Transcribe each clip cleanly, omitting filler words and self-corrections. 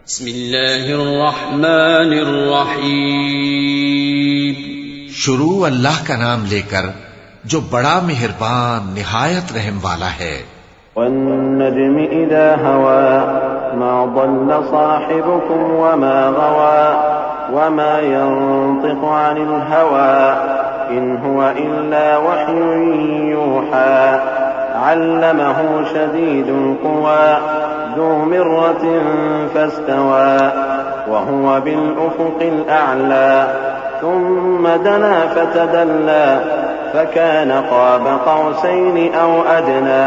बिस्मिल्लाहिर्रहमानिर्रहीम। शुरू अल्लाह का नाम लेकर जो बड़ा मेहरबान निहायत रहम वाला है। वन्नज्मि इज़ा हवा मा ضل साहिबुकुम वमा गवा वमा यंतिकु अनिल हवा इन हुवा इल्ला वह्युन यूहा अल्लमहु शदीदुल कुवा ज़ू मिर्रतिन फस्तवा वहुवा बिल उफ़ुक़िल अअला थुम्म दना फतदल्ला फकान क़ाब क़ौसैन औ अदना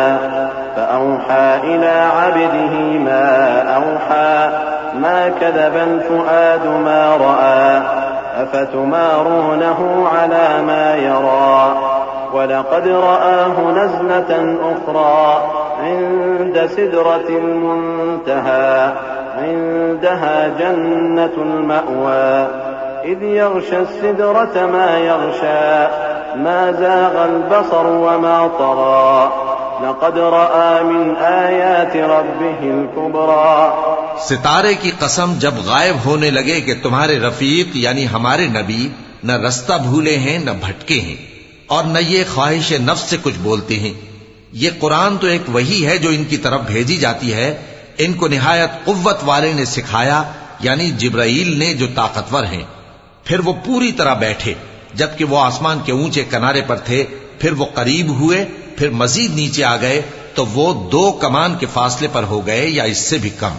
फ़अौहा इला अब्दिही मा औहा मा कज़बल फ़ुआदु मा रआ अफ़तुमारूनहु अला मा यरा वलक़द रआहु नज़लतन उख़रा इंद सिदरतिल मुंतहा इंदहा जन्नतुल मअवा इज़ यग़शा सिदरत मा यग़शा मा ज़ाग़ल बसर वमा तग़ा लक़द रआ मिन आयाति रब्बिहिल कुबरा। सितारे की कसम जब गायब होने लगे कि तुम्हारे रफीक यानी हमारे नबी न रास्ता भूले हैं न भटके हैं और न ये ख्वाहिश नफ्स से कुछ बोलते हैं। ये कुरान तो एक वही है जो इनकी तरफ भेजी जाती है। इनको निहायत कुव्वत वाले ने सिखाया यानी जिब्राईल ने जो ताकतवर हैं। फिर वो पूरी तरह बैठे जबकि वो आसमान के ऊंचे किनारे पर थे। फिर वो करीब हुए, फिर मजीद नीचे आ गए तो वो 2 कमान के फासले पर हो गए या इससे भी कम।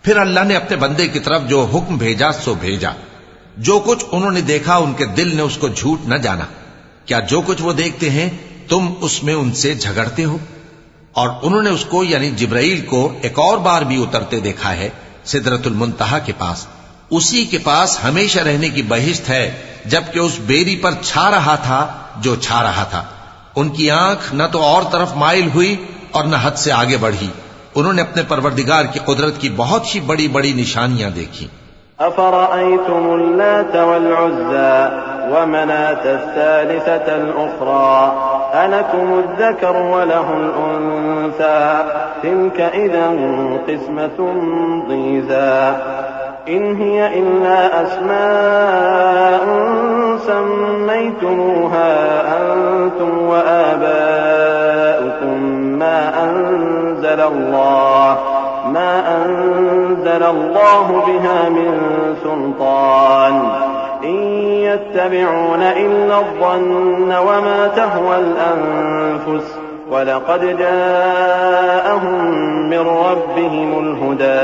फिर अल्लाह ने अपने बंदे की तरफ जो हुक्म भेजा सो भेजा। जो कुछ उन्होंने देखा उनके दिल ने उसको झूठ न जाना। क्या जो कुछ वो देखते हैं तुम उसमें उनसे झगड़ते हो? और उन्होंने उसको यानी जिब्राईल को एक और बार भी उतरते देखा है सिदरतुल मुंतहा के पास। उसी के पास हमेशा रहने की बहिश्त है जबकि उस बेरी पर छा रहा था जो छा रहा था। उनकी आंख न तो और तरफ माइल हुई और न हद से आगे बढ़ी। उन्होंने अपने परवरदिगार की कुदरत की बहुत ही बड़ी बड़ी निशानियां देखी। अफ़रअयतुमुल लात वल उज़्ज़ा व मनात अस्सालिसतल उख़रा अलकुमुज़ ज़करु व लहुल उन्सा तिल्क इज़न क़िस्मतुन ज़ीज़ा इन हिय इल्ला अस्माउन सम्मय्तumuहा अंतुम व आबाउकुम मा अंज़लल्लाहु बिहा मिन सुल्तान इन यत्तबिऊन इल्ला अज़्ज़न्न व मा तहवल अनफुस वलक़द जाअहुम मिन रब्बिहिमुल हुदा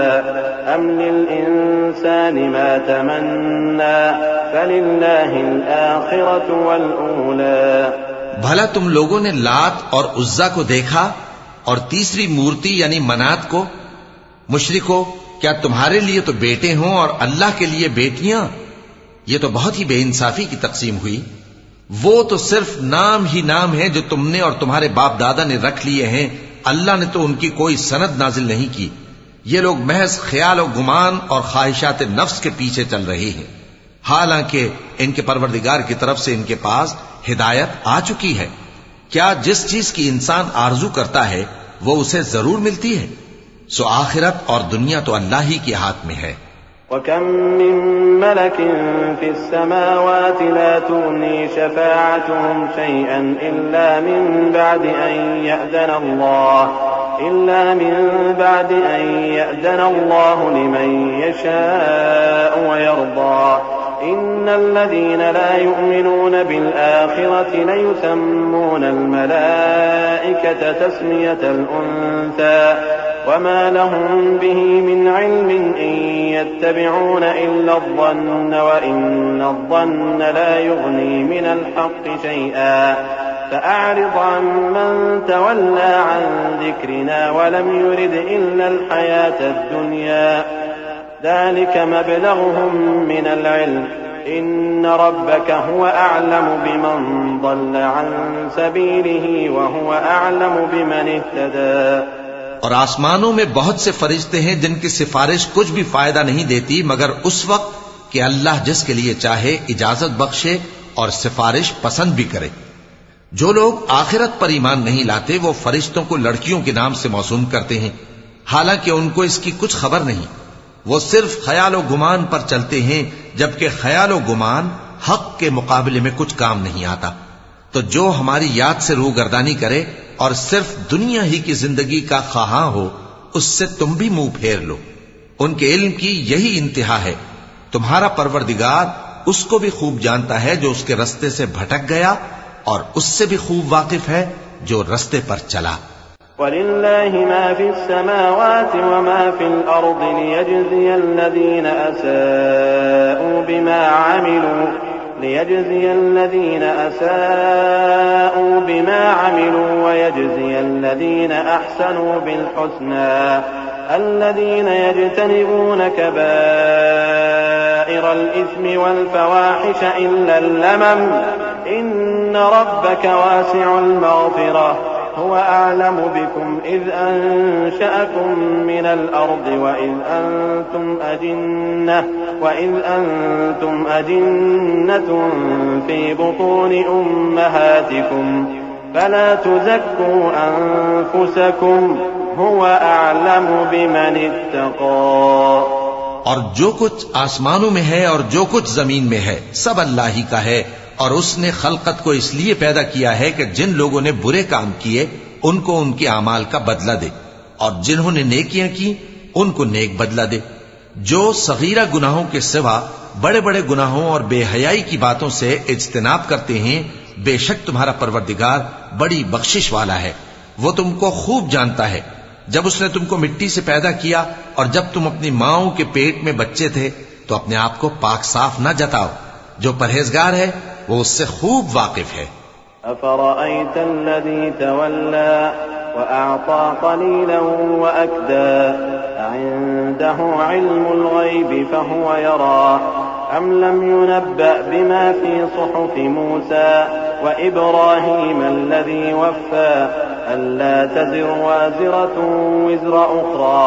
अम लिल इंसानि मा तमन्ना फलिल्लाहिल आखिरतु वल ऊला। भला तुम लोगों ने लात और उज्जा को देखा और तीसरी मूर्ति यानी मनात को? मुशरिको, क्या तुम्हारे लिए तो बेटे हों और अल्लाह के लिए बेटियां? ये तो बहुत ही बेइंसाफी की तकसीम हुई। वो तो सिर्फ नाम ही नाम है जो तुमने और तुम्हारे बाप दादा ने रख लिए हैं। अल्लाह ने तो उनकी कोई सनद नाजिल नहीं की। ये लोग महज ख्याल और गुमान और ख्वाहिशात नफ्स के पीछे चल रहे हैं, हालांकि इनके परवरदिगार की तरफ से इनके पास हिदायत आ चुकी है। क्या जिस चीज की इंसान आरजू करता है वो उसे जरूर मिलती है? सो आखिरत और दुनिया तो अल्लाह ही के हाथ में है। वकम मिन मलकिन फिस समावाति ला तुगनी शफाअतुहुम शैअन इल्ला मिन बअदि अन यअज़न अल्लाहु लिमन यशाअ व यर्दा इन्नल्लज़ीन ला युमिनून बिल आखिरति लयुसम्मूनल मलाइकत तस्मियतल उन्सा वमा लहुम बिही मिन इल्मिन इन यत्तबिऊन इल्ला अज़्ज़न्न व इन्नज़्ज़न्न ला युग़नी मिनल हक़्क़ि शैआ फ़अअरिज़ अम्मन तवल्ला अन ज़िक्रिना व लम युरिद इल्लल हयातद दुनिया ज़ालिक मबलग़ुहुम मिनल इल्म इन्न रब्बक हुवा अअलमु बिमन ضل अन सबीलिही व हुवा अअलमु बिमन इह्तदा। और आसमानों में बहुत से फरिश्ते हैं जिनकी सिफारिश कुछ भी फायदा नहीं देती मगर उस वक्त कि अल्लाह जिसके लिए चाहे इजाजत बख्शे और सिफारिश पसंद भी करे। जो लोग आखिरत पर ईमान नहीं लाते वो फरिश्तों को लड़कियों के नाम से मौसूम करते हैं, हालांकि उनको इसकी कुछ खबर नहीं। वो सिर्फ ख्याल गुमान पर चलते हैं, जबकि ख्याल गुमान हक के मुकाबले में कुछ काम नहीं आता। तो जो हमारी याद से रूगर्दानी करे और सिर्फ दुनिया ही की जिंदगी का ख्वाहां हो, उससे तुम भी मुंह फेर लो। उनके इल्म की यही इंतहा है। तुम्हारा परवरदिगार उसको भी खूब जानता है जो उसके रस्ते से भटक गया, और उससे भी खूब वाकिफ है जो रस्ते पर चला। वलिल्लाहि मा फिस्समावाति व मा फिल अर्दि लियजज़ियल्लज़ीना असाअू बिमा अमिलू व यजज़ियल्लज़ीना अहसनू बिल हुस्ना अल्लज़ीना यज्तनिबून कबाइरल इस्मि वल फवाहिश इल्लल लमम इन्न रब्बक वासिउल मग़फ़िरह हुवा अअलमु बिकुम इज़ अंशअकुम मिनल अर्दि व इज़ अंतुम अजिन्नतुन फी बुतूनि उम्महातिकुम फला तुज़क्कू अनफुसकुम हुवा अअलमु बिमन इत्तक़ा। और जो कुछ आसमानों में है और जो कुछ जमीन में है सब अल्लाह ही का है, और उसने खलकत को इसलिए पैदा किया है कि जिन लोगों ने बुरे काम किए उनको उनके अमाल का बदला दे, और जिन्होंने नेकियां की उनको नेक बदला दे। जो सगीरा गुनाहों के सिवा बड़े बड़े गुनाहों और बेहयाई की बातों से इज्तिनाब करते हैं, बेशक तुम्हारा परवरदिगार बड़ी बख्शिश वाला है। वो तुमको खूब जानता है। जब उसने तुमको मिट्टी से पैदा किया और जब तुम अपनी माओं के पेट में बच्चे थे, तो अपने आप को पाक साफ न जताओ। जो परहेजगार है वो उससे खूब वाकिफ है। अफ़रअयतल्लज़ी तवल्ला व अअता क़लीलन व अकदा अइंदहु इल्मुल ग़ैबि फ़हुव यरा अम लम युनब्बअ बिमा फ़ी सुहुफ़ि मूसा व इब्राहीम अल्लज़ी वफ़्फ़ा अल्ला तज़िरु वाज़िरतुन विज़रा उख़रा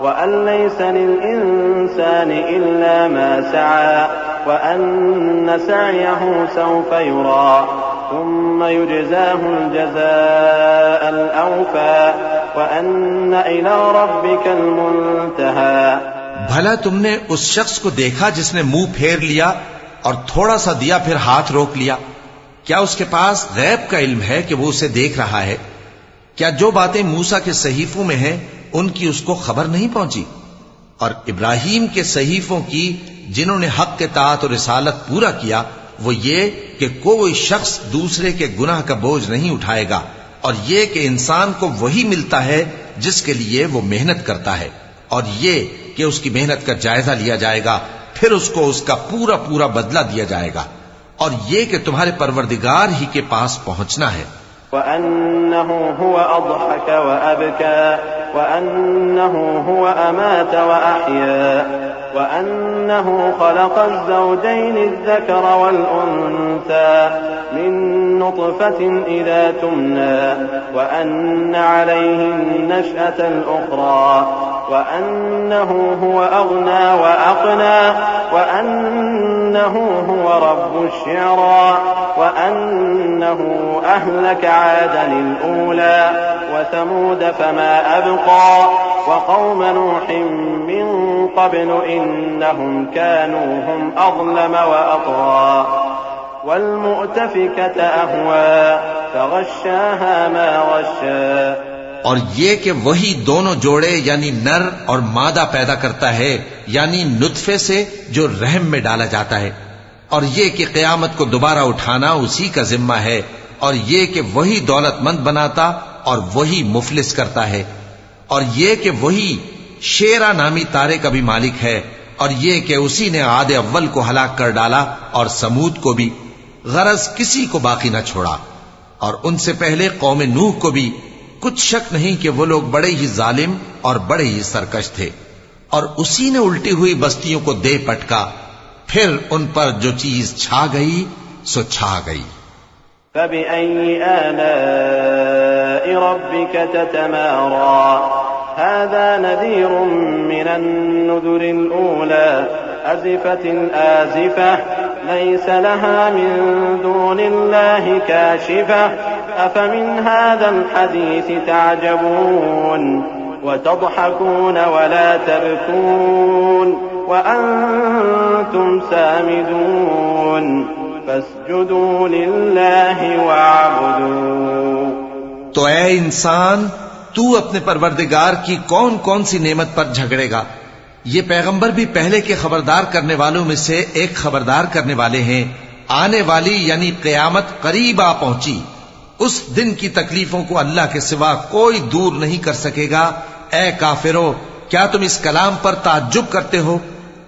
व अन लैसा लिल इंसानि इल्ला मा सअा व अन्न सअयहु सौफ़ युरा थुम्म युजज़ाहुल जज़ाअल औफ़ा व अन्न इला रब्बिकल मुंतहा। भला तुमने उस शख्स को देखा जिसने मुंह फेर लिया और थोड़ा सा दिया फिर हाथ रोक लिया? क्या उसके पास गैब का इल्म है कि वो उसे देख रहा है? क्या जो बातें मूसा के सहीफों में हैं उनकी उसको खबर नहीं पहुंची? और इब्राहीम के सहीफों की जिन्होंने हक के तात और रिसालत पूरा किया, वो ये कि कोई शख्स दूसरे के गुनाह का बोझ नहीं उठाएगा, और ये कि इंसान को वही मिलता है जिसके लिए वो मेहनत करता है, और ये कि उसकी मेहनत का जायजा लिया जाएगा, फिर उसको उसका पूरा पूरा बदला दिया जाएगा, और ये कि तुम्हारे परवरदिगार ही के पास पहुंचना है। वअन्नहु हुवा अضحक व अबका वअन्नहु हुवा अमात व अहया वअन्नहु खलक़ ज़ौजैन الذكر والأنثى من نطفة إذا تمنى وأن عليه النشأة الأخرى وأنه هو أغنى وأقنى وأنه هو رب الشعرى وأنه أهلك عادا الأولى وثمود فما أبقى وقوم نوح من قبل إنهم كانوا هم أظلم وأطغى والمؤتفكة أهوى فغشاها ما غشى। और ये कि वही दोनों जोड़े यानी नर और मादा पैदा करता है, यानी नुत्फे से जो रहम में डाला जाता है, और ये कि क़यामत को दोबारा उठाना उसी का जिम्मा है, और ये कि वही दौलतमंद बनाता और वही मुफलिस करता है, और ये कि वही शेरा नामी तारे का भी मालिक है, और ये कि उसी ने आदे अव्वल को हलाक कर डाला और समूद को भी, गरज किसी को बाकी न छोड़ा, और उनसे पहले कौम नूह को भी। कुछ शक नहीं कि वो लोग बड़े ही जालिम और बड़े ही सरकश थे, और उसी ने उल्टी हुई बस्तियों को दे पटका, फिर उन पर जो चीज छा गई सो छा गई। फबिअय्यि आलाइ रब्बिक ततमारा हाज़ा नज़ीरुम मिनन नुज़ुरिल ऊला अज़िफ़तिल आज़िफ़ह लैसा लहा मिन दूनिल्लाहि काशिफ़ह अफ़मिन हाज़ल हदीस तअजबून वतضحकून वला तबकून वअंतुम सामिदून फस्जुदू लिल्लाहि वअबुदू। तो ऐ इंसान, तू अपने परवरदिगार की कौन कौन सी नेमत पर झगड़ेगा? ये पैगंबर भी पहले के खबरदार करने वालों में से एक खबरदार करने वाले हैं। आने वाली यानी क़यामत करीब आ पहुंची। उस दिन की तकलीफों को अल्लाह के सिवा कोई दूर नहीं कर सकेगा। ए काफिरो, क्या तुम इस कलाम पर ताज्जुब करते हो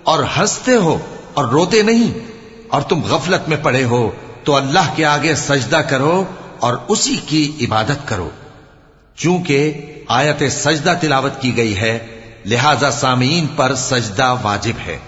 और हंसते हो और रोते नहीं? और तुम गफलत में पड़े हो तो अल्लाह के आगे सजदा करो और उसी की इबादत करो। चूंकि आयत सजदा तिलावत की गई है, लिहाजा सामीन पर सजदा वाजिब है।